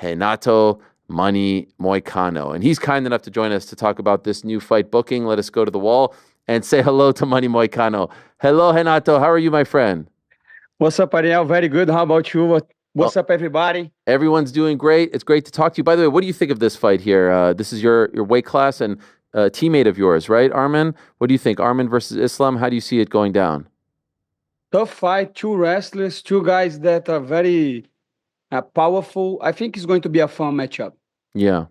Renato Moicano. And he's kind enough to join us to talk about this new fight booking. Let us go to the wall and say hello to Money Moicano. Hello, Renato. How are you, my friend? What's up, Ariel? Very good. How about you? What's Well, up, everybody? everyone's doing great. It's great to talk to you. By the way, what do you think of this fight here? This is your weight class and teammate of yours, right, Armen? What do you think? Armen versus Islam. How do you see it going down? Tough fight. Two wrestlers, two guys that are very powerful. I think it's going to be a fun matchup. Yeah.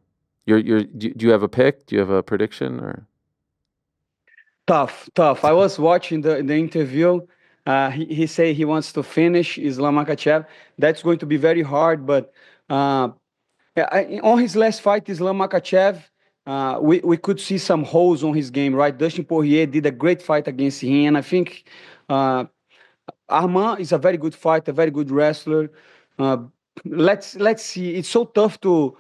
Do you have a pick? Do you have a prediction or? Tough, tough. I was watching the interview. He say he wants to finish Islam Makhachev. That's going to be very hard. But yeah, on his last fight, Islam Makhachev, we could see some holes on his game, right? Dustin Poirier did a great fight against him, and I think uh, Armen is a very good fighter, a very good wrestler. Uh, let's see. It's so tough to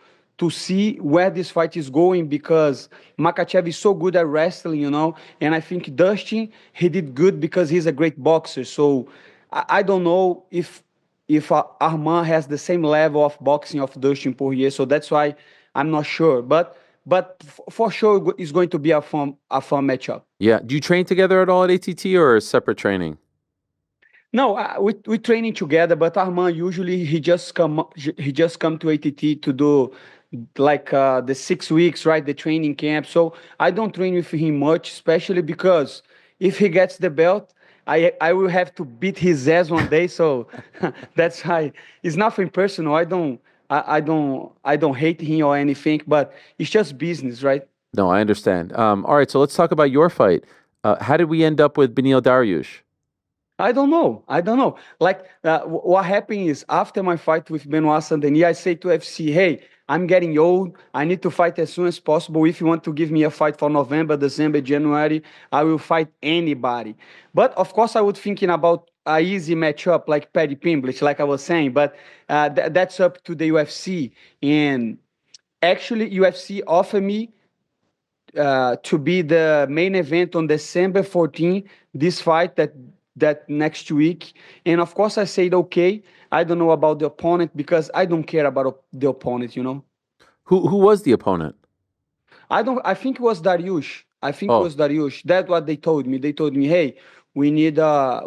see where this fight is going because Makhachev is so good at wrestling, And I think Dustin he did good because he's a great boxer. So I don't know if Armen has the same level of boxing of Dustin Poirier. So that's why I'm not sure. But for sure it's going to be a fun matchup. Yeah. Do you train together at all at ATT or separate training? No, we training together, but Arman usually he just come to ATT to do like the 6 weeks, right? The training camp. So I don't train with him much, especially because if he gets the belt, I will have to beat his ass one day. So that's why it's nothing personal. I don't hate him or anything, but it's just business, right? No, I understand. All right, so let's talk about your fight. How did we end up with Beneil Dariush? I don't know. I don't know. Like, what happened is after my fight with Benoit Saint-Denis, I say to FC, hey, I'm getting old. I need to fight as soon as possible. If you want to give me a fight for November, December, January, I will fight anybody. But of course, I was thinking about a easy matchup like Paddy Pimblett, like I was saying. But that's up to the UFC. And actually, UFC offered me to be the main event on December 14th, this fight that next week. And of course, I said, okay, I don't know about the opponent because I don't care about the opponent. Who was the opponent? I think it was Dariush. I think it Oh, was Dariush. That's what they told me. They told me, hey, we need a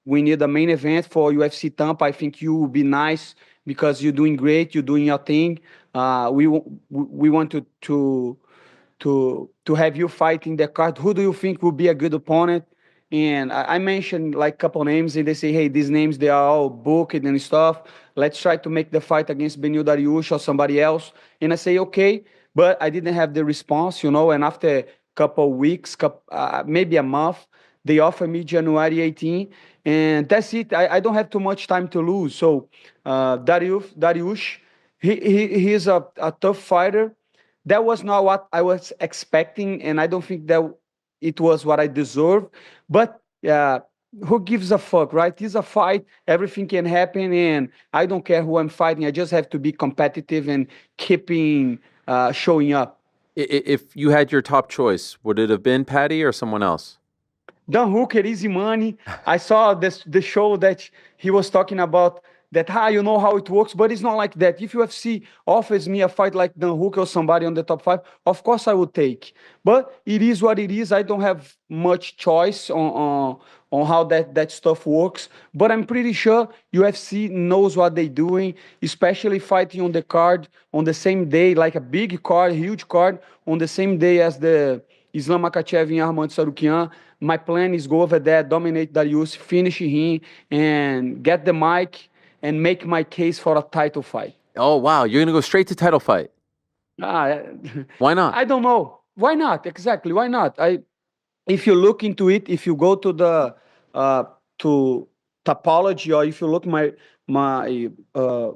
we need a main event for UFC Tampa. I think you will be nice because you're doing great. You're doing your thing. We want to have you fight in the card. Who do you think will be a good opponent? And I mentioned like a couple names, and they say, hey, these names they are all booked and stuff. Let's try to make the fight against Beneil Dariush or somebody else. And I say, okay, but I didn't have the response. And after a couple weeks, maybe a month, they offered me January 18, and that's it. I don't have too much time to lose. So Dariush, he's a tough fighter. That was not what I was expecting, and I don't think that it was what I deserved. But who gives a fuck, right? It's a fight. Everything can happen, and I don't care who I'm fighting. I just have to be competitive and keeping showing up. if you had your top choice, would it have been Patty or someone else? Dan Hooker, easy money. I saw the show that he was talking about that, you know how it works, but it's not like that. If UFC offers me a fight like Dan Hooker or somebody on the top five, of course I would take. But it is what it is. I don't have much choice on how that stuff works. But I'm pretty sure UFC knows what they're doing, especially fighting on the card on the same day, like a big card, huge card, on the same day as the Islam Makhachev and Arman Sarukian. My plan is go over there, dominate Darius, finish him, and get the mic and make my case for a title fight. Oh, wow. You're going to go straight to title fight. Ah, Why not? I don't know. Why not? Exactly. Why not? If you look into it, if you go to the uh, to topology, or if you look my uh,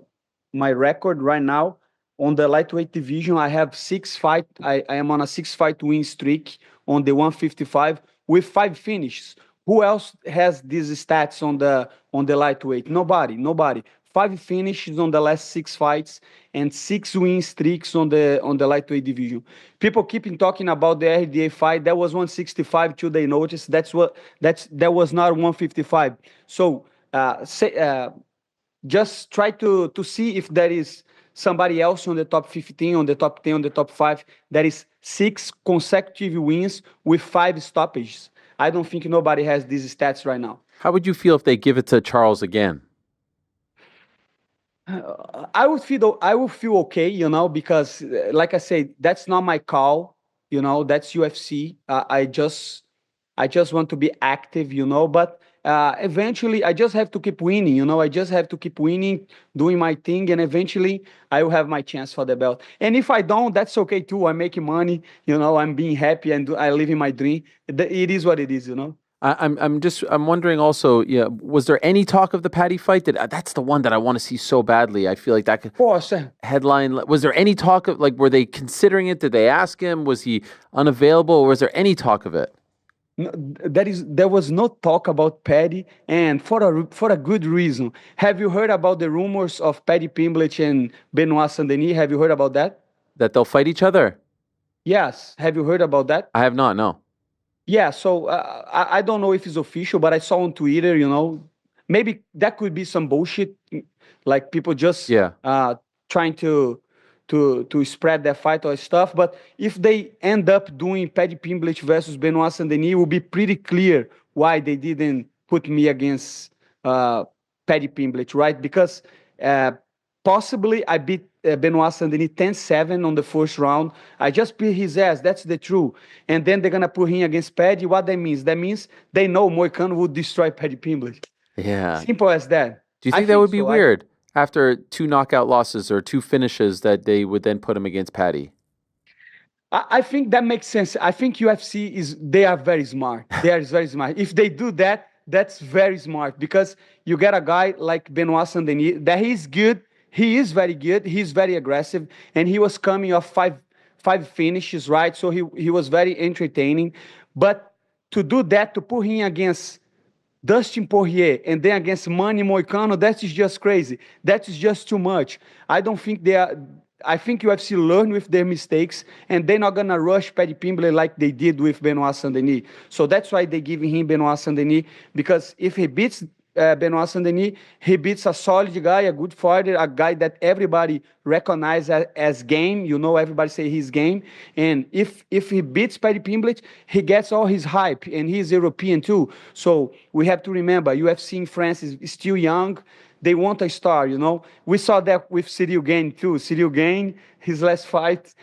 my record right now on the lightweight division, I have six fight. I am on a 6 fight win streak on the 155 with 5 finishes. Who else has these stats on the lightweight? Nobody. 5 finishes on the last 6 fights and 6 win streaks on the lightweight division. People keeping talking about the RDA fight. That was 165 till they noticed. That was not 155. So just try to see if there is somebody else on the top 15, on the top 10, on the top 5. That is 6 consecutive wins with 5 stoppages. I don't think nobody has these stats right now. How would you feel if they give it to Charles again? I would feel okay, because like I say, that's not my call, that's UFC. I just want to be active, but eventually I just have to keep winning, I just have to keep winning, doing my thing, and eventually I will have my chance for the belt. And if I don't, that's okay too. I'm making money, I'm being happy and I living my dream. It is what it is. I'm wondering also, yeah, was there any talk of the Paddy fight? That's the one that I want to see so badly. I feel like that could Of course. headline. Was there any talk of, like, were they considering it? Did they ask him? Was he unavailable? Or was there any talk of it? No, there was no talk about Paddy, and for a good reason. Have you heard about the rumors of Paddy Pimblett and Benoit Saint-Denis? Have you heard about that? That they'll fight each other? Yes. Have you heard about that? I have not, no. Yeah, so I don't know if it's official, but I saw on Twitter, maybe that could be some bullshit, like people just trying to spread that fight or stuff. But if they end up doing Paddy Pimblett versus Benoit Saint-Denis, it will be pretty clear why they didn't put me against Paddy Pimblett, right? Because possibly I beat Benoit Saint-Denis 10-7 on the first round. I just beat his ass. That's the truth. And then they're going to put him against Paddy. What that means? That means they know Moicano would destroy Paddy Pimblett. Yeah. Simple as that. Do you think that would be weird after 2 knockout losses or 2 finishes that they would then put him against Paddy? I think that makes sense. I think UFC they are very smart. They are very smart. If they do that, that's very smart because you get a guy like Benoit Saint-Denis that he's good. He is very good. He's very aggressive, and he was coming off five finishes, right? So he was very entertaining. But to do that, to put him against Dustin Poirier and then against Manny Moicano, that is just crazy. That is just too much. I don't think they are. I think UFC learn with their mistakes, and they're not gonna rush Paddy Pimblett like they did with Benoit Saint-Denis. So that's why they're giving him Benoit Saint-Denis, because if he beats Benoit Saint-Denis, he beats a solid guy, a good fighter, a guy that everybody recognizes as game. Everybody say he's game. And if he beats Paddy Pimblett, he gets all his hype, and he's European too. So we have to remember, UFC in France is still young. They want a star, We saw that with Cyril Gane too. Cyril Gane, his last fight,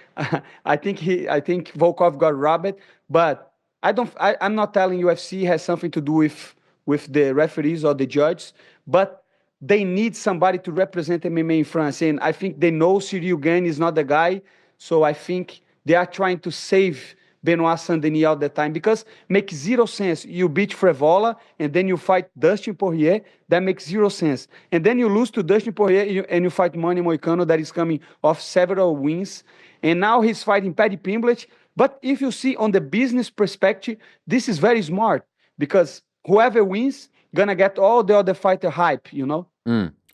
I think Volkov got robbed, but I'm not telling UFC has something to do with the referees or the judges, but they need somebody to represent MMA in France. And I think they know Cyril Gane is not the guy, so I think they are trying to save Benoit Saint-Denis all the time, because makes zero sense. You beat Frevola and then you fight Dustin Poirier. That makes zero sense. And then you lose to Dustin Poirier and you fight Manny Moicano, that is coming off several wins. And now he's fighting Paddy Pimblett. But if you see on the business perspective, this is very smart, because whoever wins gonna get all the other fighter hype. You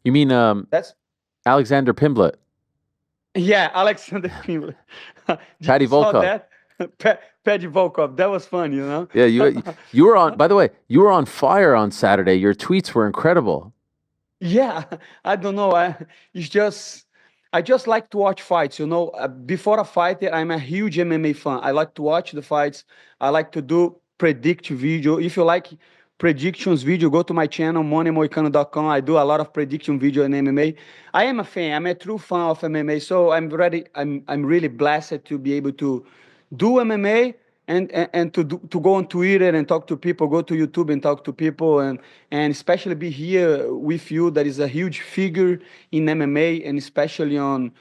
mean that's Alexander Pimblett? Yeah, Alexander Pimblett. Paddy Volkov. Paddy Volkov. That was fun, Yeah, you were on. By the way, you were on fire on Saturday. Your tweets were incredible. Yeah, I don't know. I just like to watch fights. Before a fight, I'm a huge MMA fan. I like to watch the fights. I like to do predict video. If you like predictions video, go to my channel, moneymoicano.com. I do a lot of prediction video in MMA. I am a fan. I'm a true fan of MMA. So I'm really blessed to be able to do MMA and to go on Twitter and talk to people, go to YouTube and talk to people, and especially be here with you. That is a huge figure in MMA, and especially on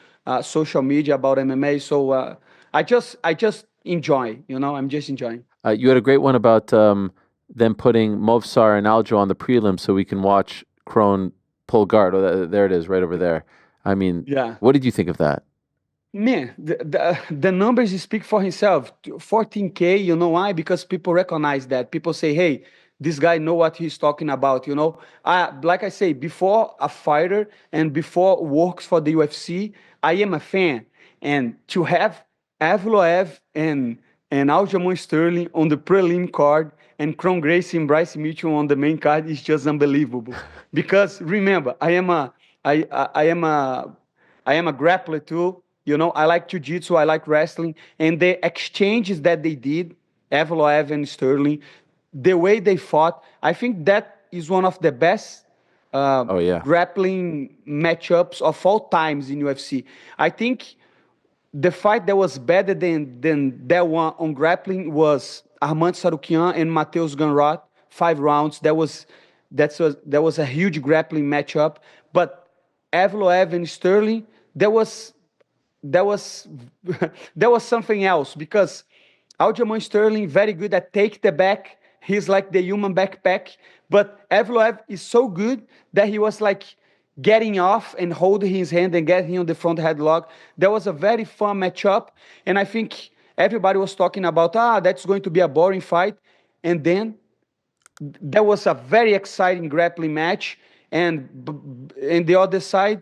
social media about MMA. So I just enjoy, I'm just enjoying. You had a great one about them putting Movsar and Aljo on the prelim so we can watch Kron pull guard. Oh, there it is, right over there. I mean, yeah. What did you think of that? Man, the numbers speak for himself. 14K, you know why? Because people recognize that. People say, hey, this guy know what he's talking about, Like I say, before a fighter and before works for the UFC, I am a fan. And to have Evloev and Aljamain Sterling on the prelim card and Kron Gracie and Bryce Mitchell on the main card is just unbelievable. Because remember, I am a I am a grappler too. You know, I like jiu-jitsu, I like wrestling, and the exchanges that they did, Evloev and Sterling, the way they fought, I think that is one of the best Oh yeah. grappling matchups of all times in UFC. I think the fight that was better than that one on grappling was Armand Sarukian and Mateus Ganrot, 5 rounds. That was a huge grappling matchup. But Evloev and Sterling, that was that was something else because Aljamain Sterling very good at take the back. He's like the human backpack, but Evloev is so good that he was like getting off and holding his hand and getting on the front headlock. That was a very fun matchup, and I think everybody was talking about that's going to be a boring fight, and then there was a very exciting grappling match, and in the other side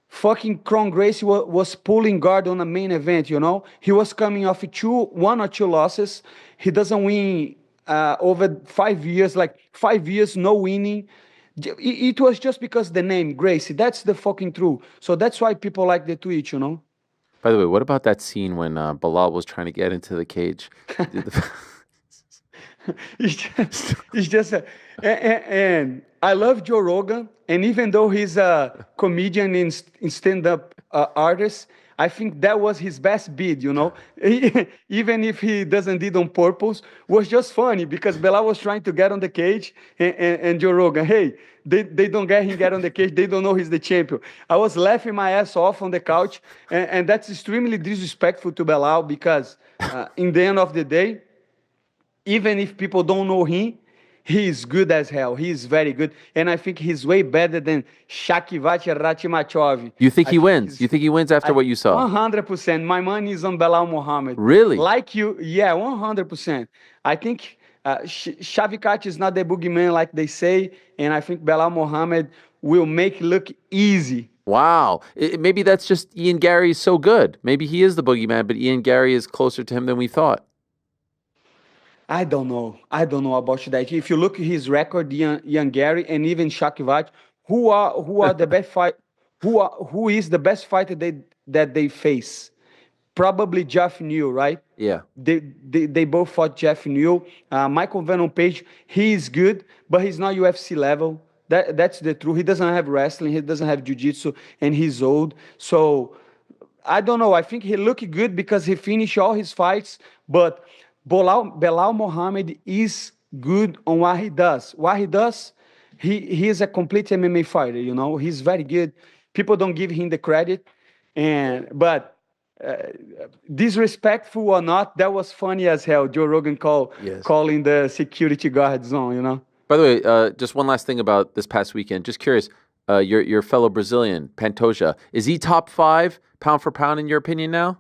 fucking Kron Gracie was pulling guard on a main event, you know? He was coming off one or two losses. He doesn't win over 5 years, like 5 years, no winning. It was just because the name, Gracie. That's the fucking truth. So that's why people like the tweet, you know? By the way, what about that scene when Belal was trying to get into the cage? It's just and I love Joe Rogan, and even though he's a comedian in stand-up artist, I think that was his best bid, you know. Even if he doesn't did on purpose, was just funny because Belal was trying to get on the cage, and Joe Rogan, hey, they don't get on the cage, they don't know he's the champion. I was laughing my ass off on the couch, and that's extremely disrespectful to Belal because in the end of the day, even if people don't know him, he is good as hell. He is very good. And I think he's way better than Shavkat Rakhmonov. You think he wins? You think he wins after what you saw? 100%. My money is on Belal Muhammad. Really? Like you, yeah, 100%. I think Shavkat is not the boogeyman like they say. And I think Belal Muhammad will make it look easy. Wow. Maybe that's just Ian Gary is so good. Maybe he is the boogeyman, but Ian Gary is closer to him than we thought. I don't know. I don't know about that. If you look at his record, Ian Gary and even Shavkat, who are the best fight? Who is the best fighter that they face? Probably Jeff Neal, right? Yeah. They both fought Jeff Neal. Michael Venom Page, he is good, but he's not UFC level. That's the truth. He doesn't have wrestling. He doesn't have jiu-jitsu, and he's old. So I don't know. I think he looked good because he finished all his fights, but Belal Muhammad is good on what he does. What he does, he is a complete MMA fighter, you know. He's very good. People don't give him the credit. But disrespectful or not, that was funny as hell. Joe Rogan calling the security guard zone, you know. By the way, just one last thing about this past weekend. Just curious, your fellow Brazilian, Pantoja, is he top 5 pound for pound in your opinion now?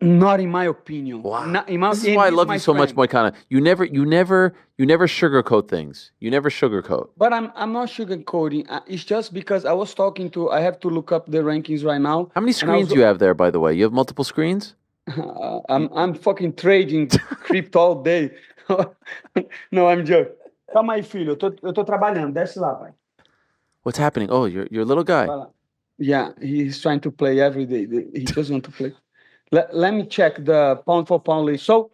Not in my opinion. Wow. This is why I love you so much, Moicano. You never sugarcoat things. You never sugarcoat. But I'm not sugarcoating. It's just because I have to look up the rankings right now. How many screens do you have there, by the way? You have multiple screens? I'm fucking trading crypto all day. No, I'm joking. Calma aí, filho. Eu tô trabalhando. Desce lá, pai. What's happening? Oh, you're a little guy. Yeah, he's trying to play every day. He just want to play. Let me check the pound for pound list. So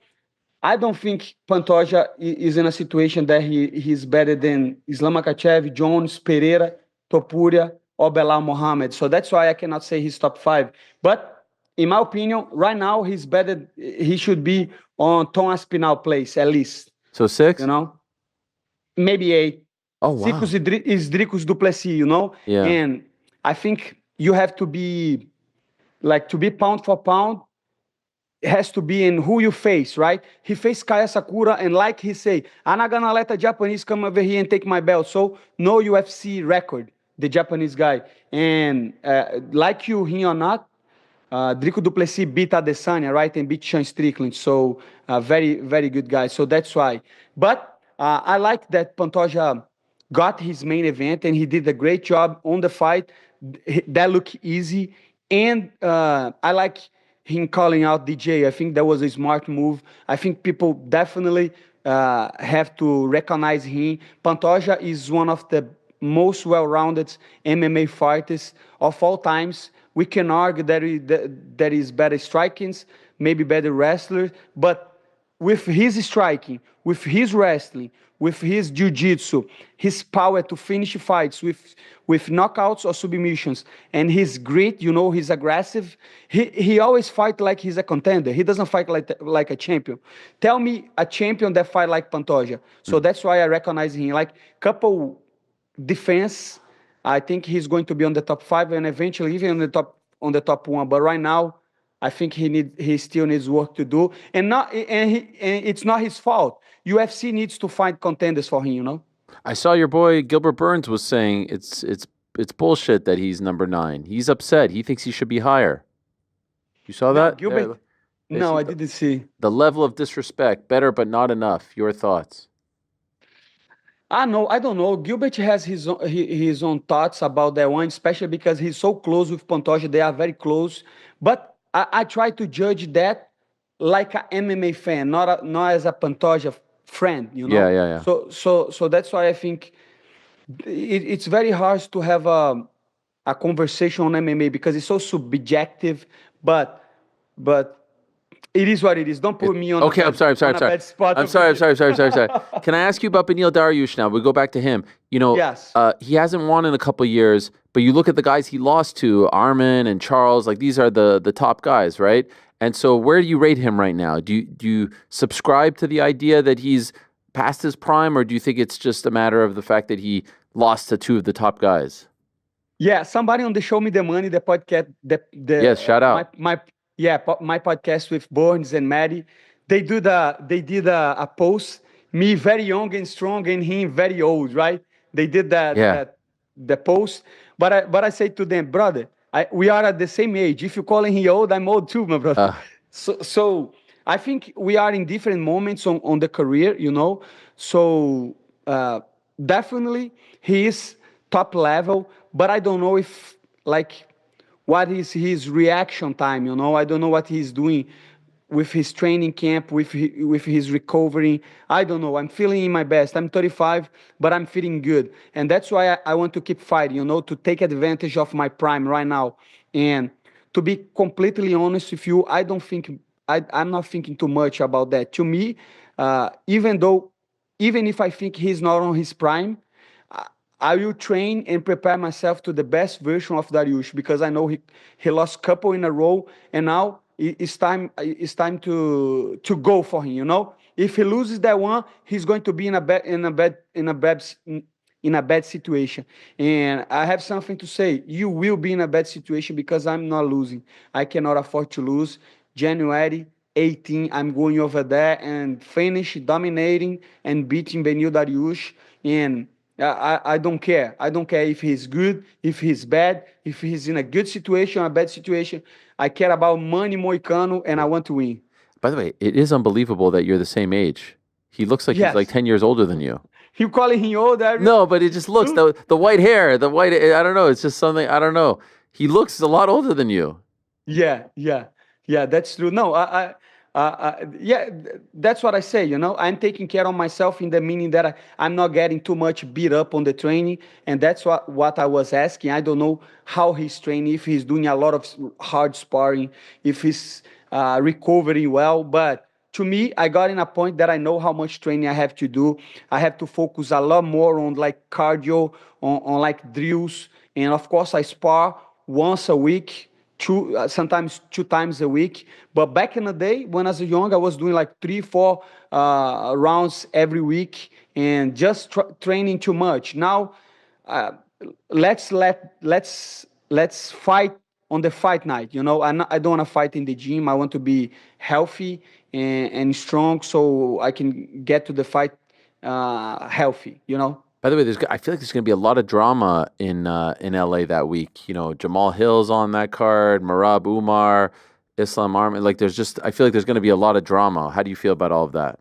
I don't think Pantoja is in a situation that he's better than Islam Makhachev, Jones, Pereira, Topuria, or Belal Muhammad. So that's why I cannot say he's top 5. But in my opinion, right now he's better. He should be on Tom Aspinall place at least. So 6? You know, maybe 8. Oh wow. 6 is Dricus du Plessis, you know. Yeah. And I think you have to be to be pound for pound. It has to be in who you face, right? He faced Kaya Sakura, and like he say, I'm not gonna let a Japanese come over here and take my belt. So no UFC record, the Japanese guy. And like him or not, Drico du Plessis beat Adesanya, right? And beat Sean Strickland. So very, very good guy. So that's why. But I like that Pantoja got his main event, and he did a great job on the fight. That looked easy. And I like him calling out DJ. I think that was a smart move. I think people definitely have to recognize him. Pantoja is one of the most well-rounded MMA fighters of all times. We can argue that is better strikings, maybe better wrestlers, but with his striking, with his wrestling, with his jiu-jitsu, his power to finish fights with knockouts or submissions, and his grit, he's aggressive. He always fight like he's a contender. He doesn't fight like a champion. Tell me a champion that fight like Pantoja. So that's why I recognize him. Like couple defense, I think he's going to be on the top 5 and eventually even on the top 1. But right now, I think he still needs work to do, and it's not his fault. UFC needs to find contenders for him. I saw your boy Gilbert Burns was saying it's bullshit that he's number 9. He's upset. He thinks he should be higher. You saw No, that? Gilbert. No, I didn't see. The level of disrespect, better but not enough. Your thoughts? I don't know. Gilbert has his own thoughts about that one, especially because he's so close with Pantoja. They are very close. But I try to judge that like an MMA fan, not as a Pantoja friend. Yeah. So that's why I think it's very hard to have a conversation on MMA because it's so subjective. But it is what it is. Don't put me on okay, I'm sorry. bad spot. I'm sorry. Can I ask you about Beneil Dariush now? We go back to him. Yes. He hasn't won in a couple of years, but you look at the guys he lost to, Armen and Charles, like these are the top guys, right? And so where do you rate him right now? Do you subscribe to the idea that he's past his prime, or do you think it's just a matter of the fact that he lost to 2 of the top guys? Yeah, somebody on the Show Me the Money, the podcast, yes, shout out. My podcast with Burns and Maddie, they did a post, me very young and strong and him very old, right? They did the post, but I say to them, brother, we are at the same age. If you're calling him old, I'm old too, my brother. So I think we are in different moments on the career, So definitely he is top level, but I don't know if what is his reaction time, I don't know what he's doing with his training camp, with his recovery. I don't know. I'm feeling in my best. I'm 35, but I'm feeling good. And that's why I want to keep fighting, to take advantage of my prime right now. And to be completely honest with you, I'm not thinking too much about that. To me, even if I think he's not on his prime, I will train and prepare myself to the best version of Dariush because I know he lost a couple in a row, and now it's time to go for him. If he loses that one, he's going to be in a bad situation. And I have something to say. You will be in a bad situation because I'm not losing. I cannot afford to lose. January 18, I'm going over there and finish dominating and beating Beneil Dariush. And I don't care. I don't care if he's good, if he's bad, if he's in a good situation or a bad situation. I care about money, Moicano, and I want to win. By the way, it is unbelievable that you're the same age. He looks like he's like 10 years older than you. You calling him old? No, but it just looks, the white hair, I don't know. It's just something, I don't know. He looks a lot older than you. Yeah, that's true. No, that's what I say, I'm taking care of myself in the meaning that I'm not getting too much beat up on the training. And that's what I was asking. I don't know how he's training, if he's doing a lot of hard sparring, if he's recovering well. But to me, I got in a point that I know how much training I have to do. I have to focus a lot more on cardio, on drills. And of course, I spar once a week. Sometimes 2 times a week. But back in the day, when I was young, I was doing 3-4 rounds every week and just training too much. Now, let's fight on the fight night. I don't want to fight in the gym. I want to be healthy and strong so I can get to the fight healthy. By the way, I feel like there's going to be a lot of drama in LA that week. Jamal Hill's on that card, Marab Umar, Islam Armen. I feel like there's going to be a lot of drama. How do you feel about all of that?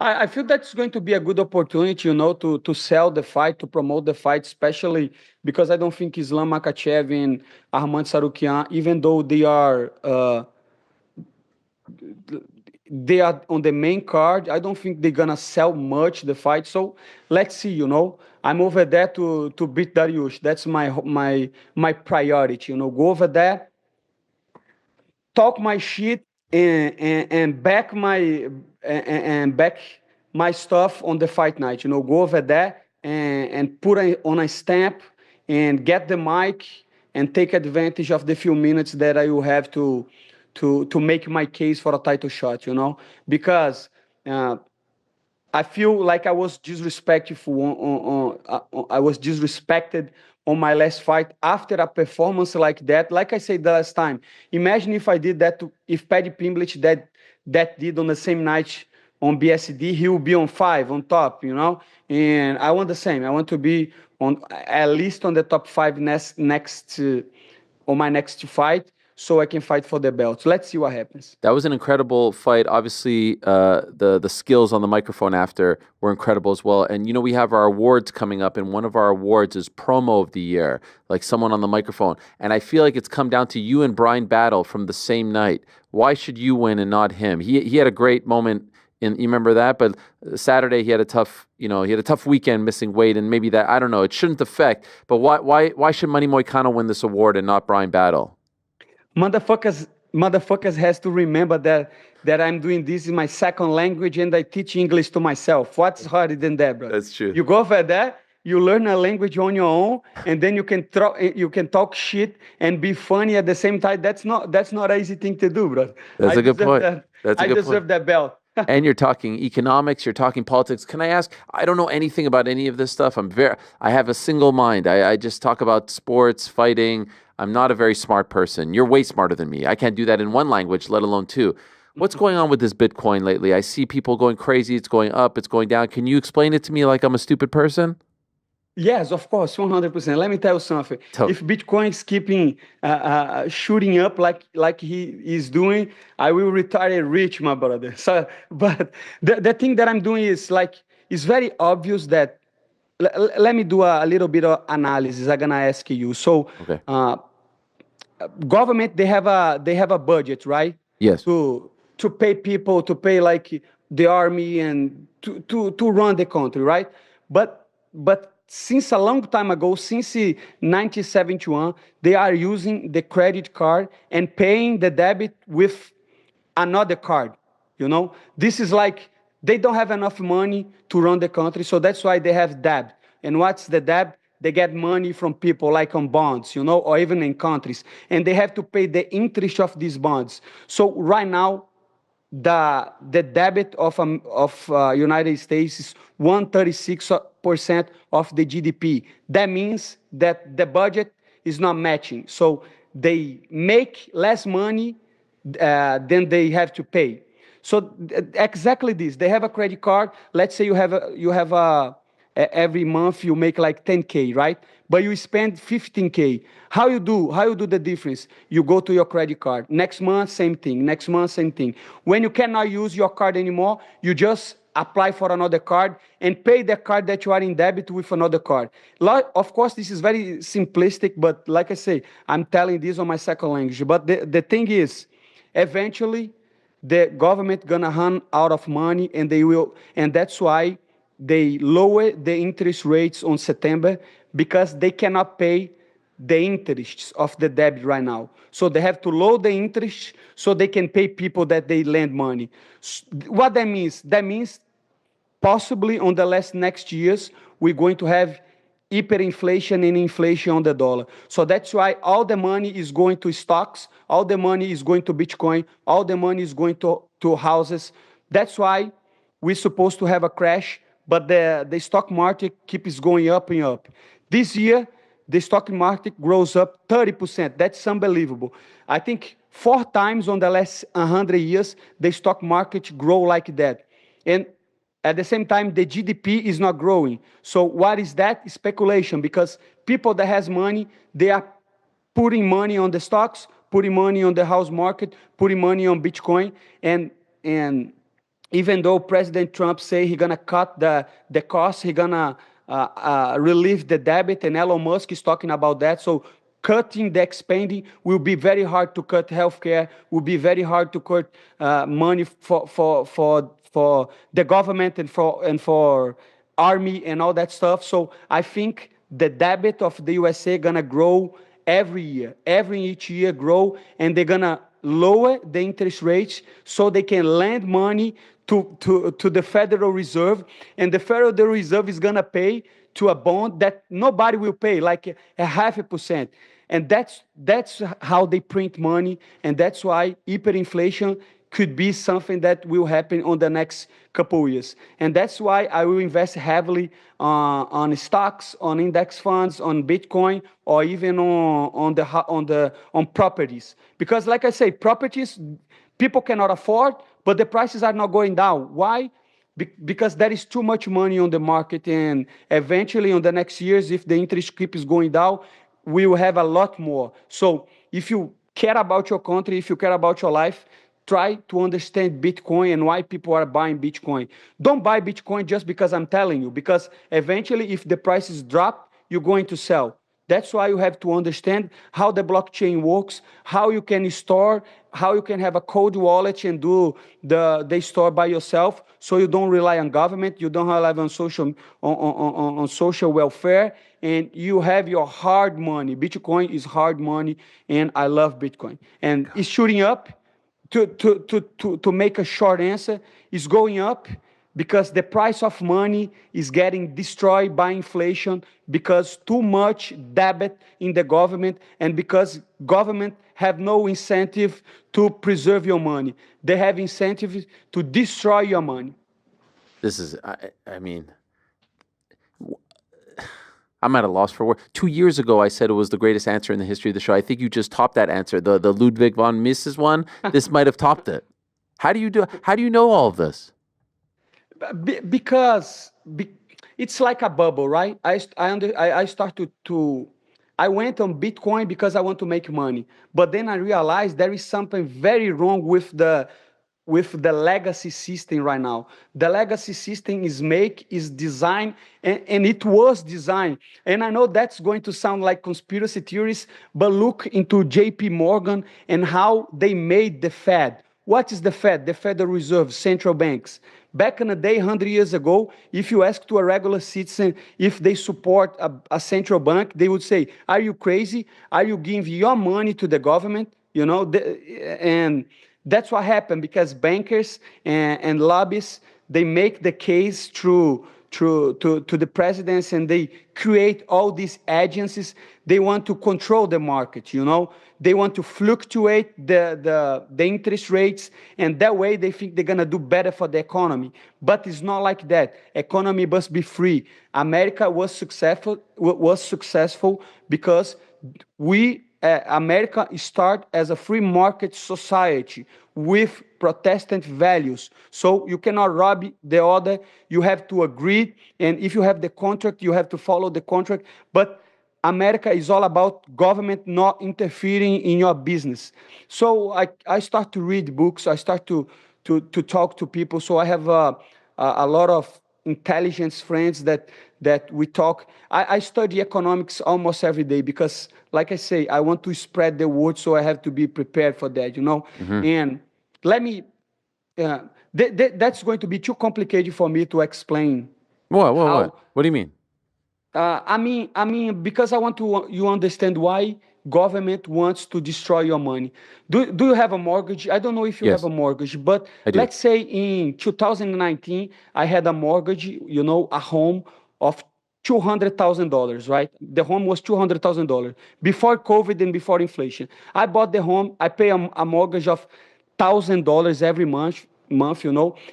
I feel that's going to be a good opportunity, to sell the fight, to promote the fight, especially because I don't think Islam Makhachev and Arman Sarukian, even though they are they are on the main card. I don't think they're gonna sell much the fight. So let's see. I'm over there to beat Dariush. That's my priority. Go over there, talk my shit, and back and back my stuff on the fight night. Go over there and put on a stamp and get the mic and take advantage of the few minutes that I will have to make my case for a title shot. Because I feel like I was disrespectful I was disrespected on my last fight after a performance like that. Like I said the last time, imagine if I did that if Paddy Pimblett that did on the same night on BSD, he will be on 5 on top, And I want the same. I want to be on at least on the top 5 next on my next fight, so I can fight for the belt. Let's see what happens. That was an incredible fight. Obviously, the skills on the microphone after were incredible as well. And we have our awards coming up, and one of our awards is promo of the year, like someone on the microphone. And I feel like it's come down to you and Brian Battle from the same night. Why should you win and not him? He had a great moment. You remember that, but Saturday he had a tough weekend missing weight, and maybe that, I don't know, it shouldn't affect. But why should Money Moicano win this award and not Brian Battle? Motherfuckers has to remember that I'm doing this in my second language and I teach English to myself. What's harder than that, bro? That's true. You go over there, you learn a language on your own, and then you can talk shit and be funny at the same time. That's not an easy thing to do, bro. That's a good point. I deserve that belt. And you're talking economics, you're talking politics. Can I ask? I don't know anything about any of this stuff. I have a single mind. I just talk about sports, fighting. I'm not a very smart person. You're way smarter than me. I can't do that in one language, let alone two. What's going on with this Bitcoin lately? I see people going crazy. It's going up, it's going down. Can you explain it to me like I'm a stupid person? Yes, of course, 100%. Let me tell you something. If Bitcoin is keeping shooting up like he is doing, I will retire rich, my brother. So, but the thing that I'm doing is it's very obvious that. Let me do a little bit of analysis. I'm gonna ask you. So, okay. Government they have a budget, right? Yes. To pay people, to pay like the army and to run the country, right? But since a long time ago, since 1971, they are using the credit card and paying the debit with another card. This is like they don't have enough money to run the country, so that's why they have debt. And what's the debt? They get money from people like on bonds, or even in countries, and they have to pay the interest of these bonds. So right now, the debit of United States is 136% of the GDP. That means that the budget is not matching. So they make less money than they have to pay. So exactly this. They have a credit card. Let's say you have every month you make like 10K, right? But you spend 15K. How you do the difference? You go to your credit card. Next month, same thing. Next month, same thing. When you cannot use your card anymore, you just apply for another card and pay the card that you are in debit with another card. Of course, this is very simplistic, but like I say, I'm telling this on my second language. But the thing is, eventually, the government gonna run out of money, and that's why they lower the interest rates on September, because they cannot pay the interests of the debt right now. So they have to lower the interest so they can pay people that they lend money. What that means? That means possibly on the next years, we're going to have hyperinflation and inflation on the dollar. So that's why all the money is going to stocks, all the money is going to Bitcoin, all the money is going to houses. That's why we're supposed to have a crash, but the stock market keeps going up and up. This year, the stock market grows up 30%. That's unbelievable. I think 4 times on the last 100 years, the stock market grow like that. And at the same time, the GDP is not growing. So what is that? Speculation, because people that has money, they are putting money on the stocks, putting money on the house market, putting money on Bitcoin. And even though President Trump say he's going to cut the costs, he's going to relieve the debt, and Elon Musk is talking about that. So cutting the expanding will be very hard to cut healthcare, will be very hard to cut money for the government and for army and all that stuff. So I think the debt of the USA gonna grow every year, every each year grow, and they're gonna lower the interest rates so they can lend money to the Federal Reserve, and the Federal Reserve is gonna pay to a bond that nobody will pay, like a 0.5%. And that's how they print money, and that's why hyperinflation could be something that will happen on the next couple of years. And that's why I will invest heavily on stocks, on index funds, on Bitcoin, or even on properties. Because like I say, properties people cannot afford, but the prices are not going down. Why? Because there is too much money on the market, and eventually on the next years, if the interest keeps going down, we will have a lot more. So if you care about your country, if you care about your life, try to understand Bitcoin and why people are buying Bitcoin. Don't buy Bitcoin just because I'm telling you, because eventually if the prices drop, you're going to sell. That's why you have to understand how the blockchain works, how you can store, how you can have a cold wallet and do the store by yourself, so you don't rely on government, you don't rely on social welfare, and you have your hard money. Bitcoin is hard money, and I love Bitcoin. And it's shooting up. To make a short answer, is going up because the price of money is getting destroyed by inflation, because too much debt in the government, and because government have no incentive to preserve your money. They have incentive to destroy your money. This is, I mean, I'm at a loss for words. 2 years ago, I said it was the greatest answer in the history of the show. I think you just topped that answer. The Ludwig von Mises one, this might have topped it. How do you know all of this? Because it's like a bubble, right? I started to I went on Bitcoin because I want to make money, but then I realized there is something very wrong with the legacy system right now. The legacy system is designed, and it was designed. And I know that's going to sound like conspiracy theories, but look into JP Morgan and how they made the Fed. What is the Fed? The Federal Reserve, central banks. Back in the day, 100 years ago, if you ask to a regular citizen if they support a central bank, they would say, are you crazy? Are you giving your money to the government? And that's what happened, because bankers and lobbyists, they make the case to the presidents, and they create all these agencies. They want to control the market, They want to fluctuate the interest rates, and that way they think they're going to do better for the economy. But it's not like that. Economy must be free. America was successful because America started as a free market society with Protestant values. So you cannot rob the other. You have to agree. And if you have the contract, you have to follow the contract. But America is all about government not interfering in your business. So I start to read books. I start to talk to people. So I have a lot of intelligence friends that we talk. I study economics almost every day because, like I say, I want to spread the word, so I have to be prepared for that, Mm-hmm. And let me, that's going to be too complicated for me to explain. What? How, What do you mean? I mean, because I want you understand why government wants to destroy your money. Do you have a mortgage? I don't know if you Yes, have a mortgage, but I do. let's say in 2019, I had a mortgage, a home of $200,000, right? The home was $200,000 before COVID and before inflation. I bought the home. I pay a mortgage of $1,000 every month,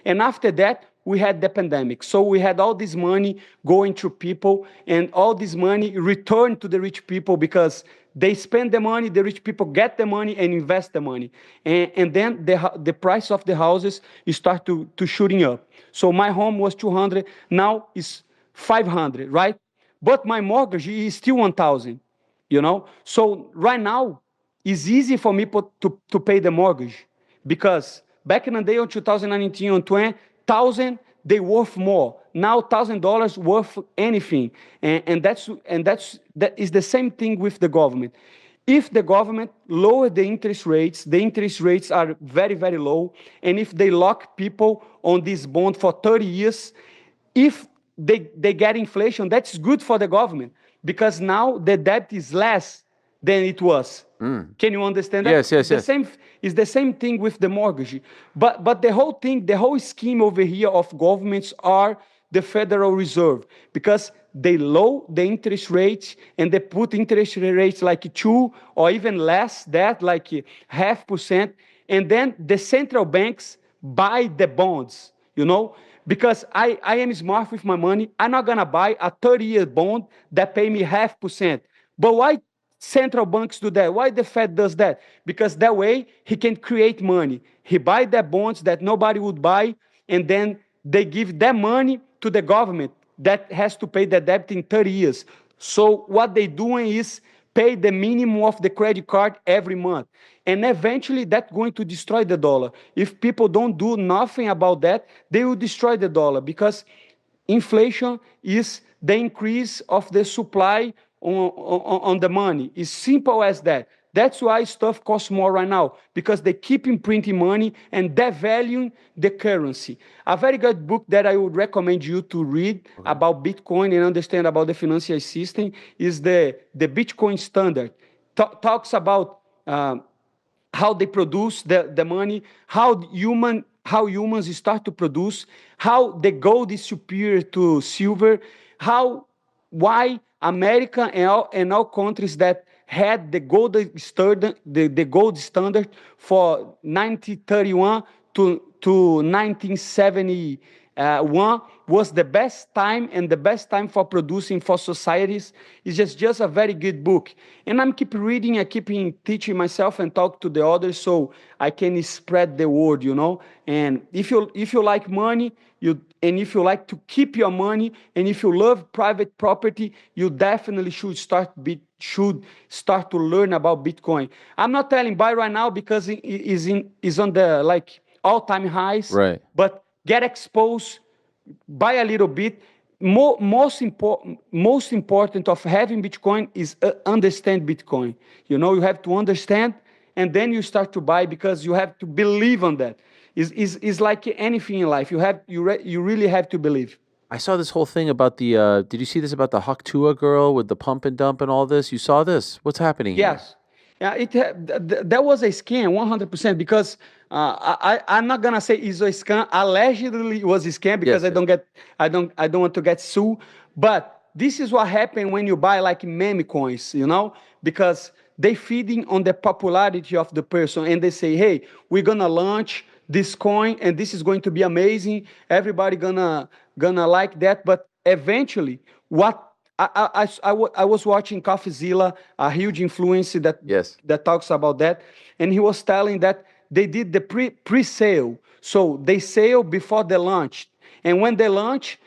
and after that, we had the pandemic. So we had all this money going to people, and all this money returned to the rich people because they spend the money, the rich people get the money and invest the money. And then the price of the houses start to shooting up. So my home was 200, now it's 500, right? But my mortgage is still 1,000, So right now, it's easy for me to pay the mortgage, because back in the day on 2019, on 20, they worth more. Now $1,000 worth anything, that is the same thing with the government. If the government lower the interest rates are very, very low, and if they lock people on this bond for 30 years, if they get inflation, that's good for the government because now the debt is less than it was. Can you understand that? Yes, yes, yes. It's the same thing with the mortgage. But the whole thing, the whole scheme over here of governments are the Federal Reserve because they lower the interest rates and they put interest rates like 2 or even less, that like 0.5%. And then the central banks buy the bonds, because I am smart with my money. I'm not going to buy a 30-year bond that pay me 0.5%. But why central banks do that? Why the Fed does that? Because that way he can create money. He buy the bonds that nobody would buy, and then they give that money to the government that has to pay the debt in 30 years. So what they're doing is pay the minimum of the credit card every month. And eventually that's going to destroy the dollar. If people don't do nothing about that, they will destroy the dollar because inflation is the increase of the supply on the money. It's simple as that. That's why stuff costs more right now, because they keep imprinting money and devaluing the currency. A very good book that I would recommend you to read about Bitcoin and understand about the financial system is the Bitcoin Standard. Talks about how they produce the money, how humans start to produce, how the gold is superior to silver, why America and all countries that had the gold standard, the gold standard for 1931 to 1971 was the best time and the best time for producing for societies. It's just a very good book. And I'm keep reading, I keep teaching myself and talk to the others so I can spread the word, And if you like money, and if you like to keep your money, and if you love private property, you definitely should start to learn about Bitcoin. I'm not telling buy right now because it is on the all-time highs. Right. But get exposed, buy a little bit. Most important of having Bitcoin is understand Bitcoin. You have to understand, and then you start to buy because you have to believe on that. It's like anything in life. You really have to believe. I saw this whole thing about the. Did you see this about the Haktua girl with the pump and dump and all this? You saw this? What's happening here? Yes. Yeah, that was a scam, 100%. Because I'm not gonna say it's a scam. Allegedly, it was a scam because Yes, I don't want to get sued. But this is what happened when you buy like meme coins, because they feeding on the popularity of the person, and they say, hey, we're gonna launch this coin and this is going to be amazing. Everybody gonna like that. But eventually, what I was watching CoffeeZilla, a huge influencer that talks about that, and he was telling that they did the pre-sale. So they sell before they launched, and when they launch,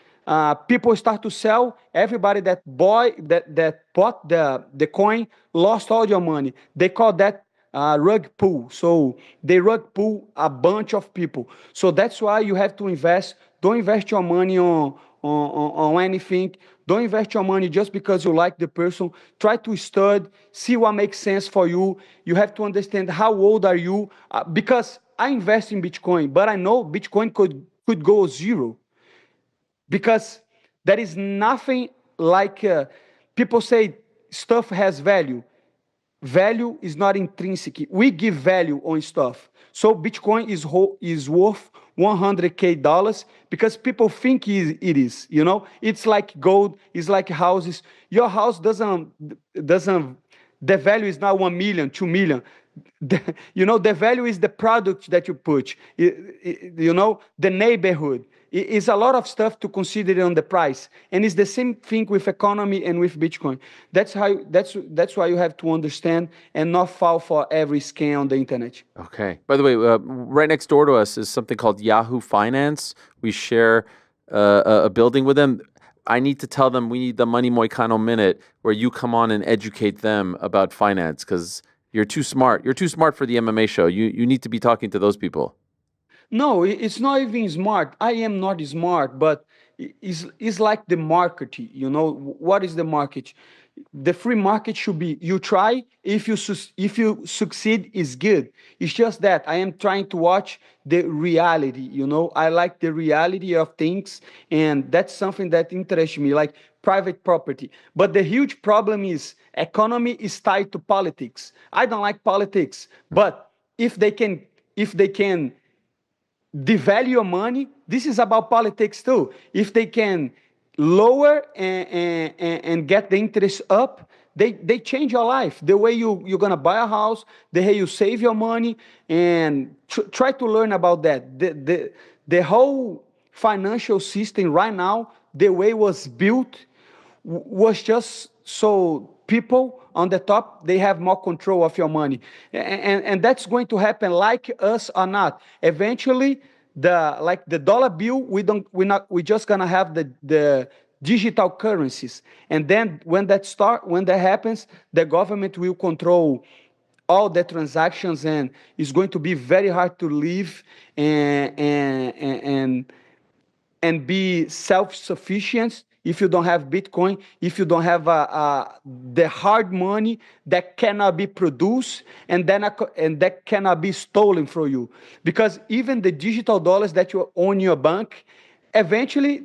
people start to sell. Everybody that bought the coin lost all your money. They call that rug pull. So they rug pull a bunch of people. So that's why you have to invest. Don't invest your money on anything. Don't invest your money just because you like the person. Try to study, see what makes sense for you. You have to understand how old are you. Because I invest in Bitcoin, but I know Bitcoin could go zero. Because there is nothing like people say stuff has value. Value is not intrinsic. We give value on stuff. So Bitcoin is worth $100K because people think it is. It's like gold. It's like houses. Your house doesn't. The value is not 1 million, 2 million. The value is the product that you put. The neighborhood. It's a lot of stuff to consider on the price, and it's the same thing with economy and with Bitcoin. That's why you have to understand and not fall for every scam on the internet. Okay. By the way, right next door to us is something called Yahoo Finance. We share a building with them. I need to tell them we need the Money Moicano Minute where you come on and educate them about finance because you're too smart. You're too smart for the MMA show. You need to be talking to those people. No, it's not even smart. I am not smart, but it's like the market. You know, what is the market? The free market should be you try. If you succeed, is good. It's just that I am trying to watch the reality. You know, I like the reality of things, and that's something that interests me, like private property. But the huge problem is economy is tied to politics. I don't like politics, but if they can devalue your money. This is about politics too. If they can lower and get the interest up, they change your life. The way you're going to buy a house, the way you save your money, and try to learn about that. The whole financial system right now, the way it was built, was just so people on the top they have more control of your money, and that's going to happen like us or not. Eventually, the dollar bill, we're just gonna have the digital currencies, and then when that happens, the government will control all the transactions, and it's going to be very hard to live and be self-sufficient if you don't have Bitcoin, if you don't have the hard money that cannot be produced and that cannot be stolen from you. Because even the digital dollars that you own in your bank, eventually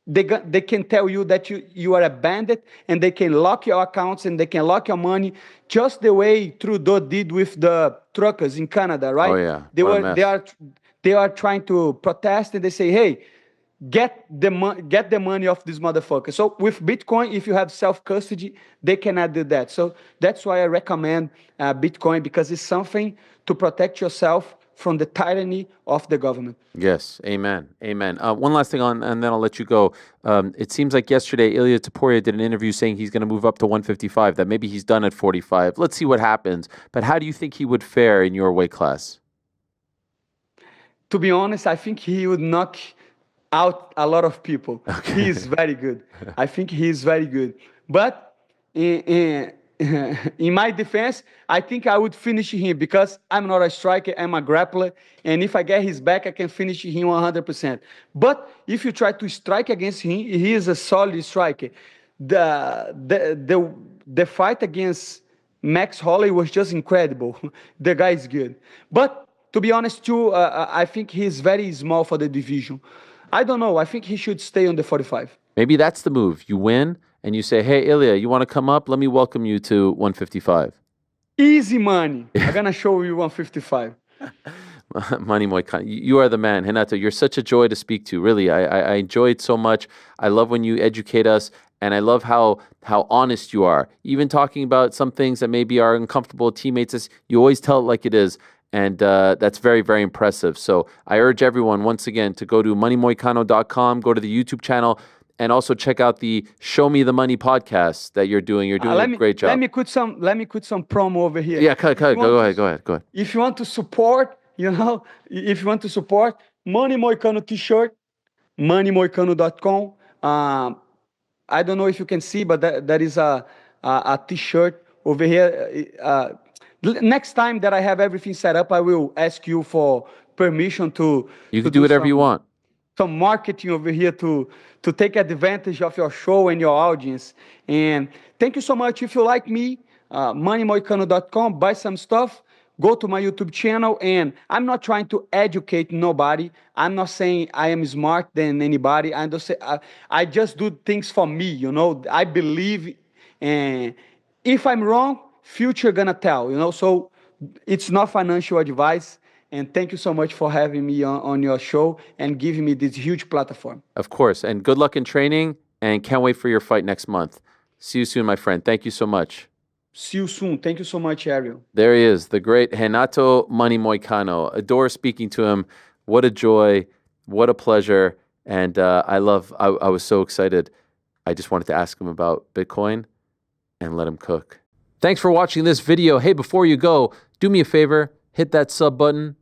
they can tell you that you are a bandit, and they can lock your accounts and they can lock your money, just the way Trudeau did with the truckers in Canada, Oh right? yeah, They what a were mess. they are trying to protest, and they say, hey, get the money off this motherfucker. So with Bitcoin, if you have self custody, they cannot do that. So that's why I recommend Bitcoin, because it's something to protect yourself from the tyranny of the government. Yes, amen, amen. One last thing on, and then I'll let you go. It seems like yesterday Ilia Topuria did an interview saying he's going to move up to 155. That maybe he's done at 45. Let's see what happens. But how do you think he would fare in your weight class? To be honest, I think he would knock out a lot of people. He is Okay. very good. I think he is very good. But in, in my defense, I think I would finish him, because I'm not a striker, I'm a grappler. And if I get his back, I can finish him 100%. But if you try to strike against him, he is a solid striker. The fight against Max Holloway was just incredible. The guy is good. But to be honest, too, I think he's very small for the division. I don't know. I think he should stay on the 45. Maybe that's the move. You win and you say, "Hey, Ilya, you want to come up? Let me welcome you to 155." Easy money. I'm going to show you 155. Money Moicano, you are the man. Renato, you're such a joy to speak to. Really, I enjoy it so much. I love when you educate us, and I love how honest you are. Even talking about some things that maybe are uncomfortable with teammates, you always tell it like it is, and that's very, very impressive. So I urge everyone, once again, to go to moneymoicano.com, go to the YouTube channel, and also check out the Show Me the Money podcast that you're doing. You're doing a great job. Let me put some promo over here. Yeah, go ahead. If you want to support, if you want to support Money Moicano t-shirt, moneymoicano.com. I don't know if you can see, but that is a t-shirt over here. Next time that I have everything set up, I will ask you for permission You to can do whatever you want. some marketing over here to take advantage of your show and your audience. And thank you so much. If you like me, moneymoicano.com, buy some stuff, go to my YouTube channel. And I'm not trying to educate nobody. I'm not saying I am smart than anybody. I just do things for me. I believe, and if I'm wrong, future gonna tell. So it's not financial advice. And thank you so much for having me on your show and giving me this huge platform. Of course. And good luck in training, and can't wait for your fight next month. See you soon, my friend. Thank you so much. See you soon. Thank you so much, Ariel. There he is, the great Renato Money Moicano. Adore speaking to him. What a joy. What a pleasure. And I was so excited. I just wanted to ask him about Bitcoin and let him cook. Thanks for watching this video. Hey, before you go, do me a favor, hit that sub button.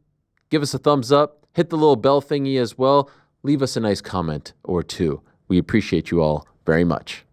Give us a thumbs up. Hit the little bell thingy as well. Leave us a nice comment or two. We appreciate you all very much.